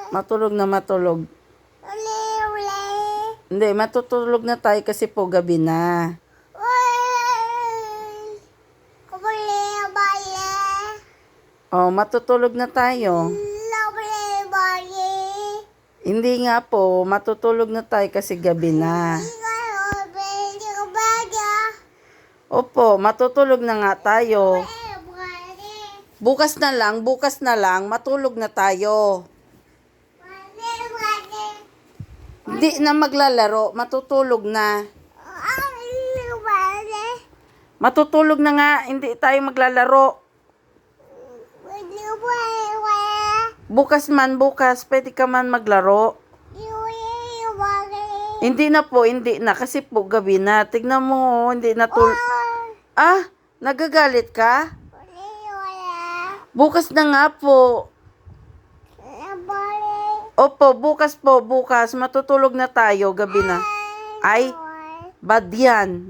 Matulog na matulog. Uli, uli. Hindi, matutulog na tayo kasi po gabi na. Uli, bali. Oh, matutulog na tayo. Uli, bali. Hindi nga po, matutulog na tayo kasi gabi na. Opo, matutulog na nga tayo. Bukas na lang, matulog na tayo. Hindi na maglalaro, matutulog na. Matutulog na nga, hindi tayo maglalaro. Bukas, pwede ka man maglaro. Hindi na po, hindi na, kasi po gabi na. Tignan mo, hindi na Ah, nagagalit ka? Bukas na nga po. Opo, bukas, matutulog na tayo, gabi na. Ay, bad yan.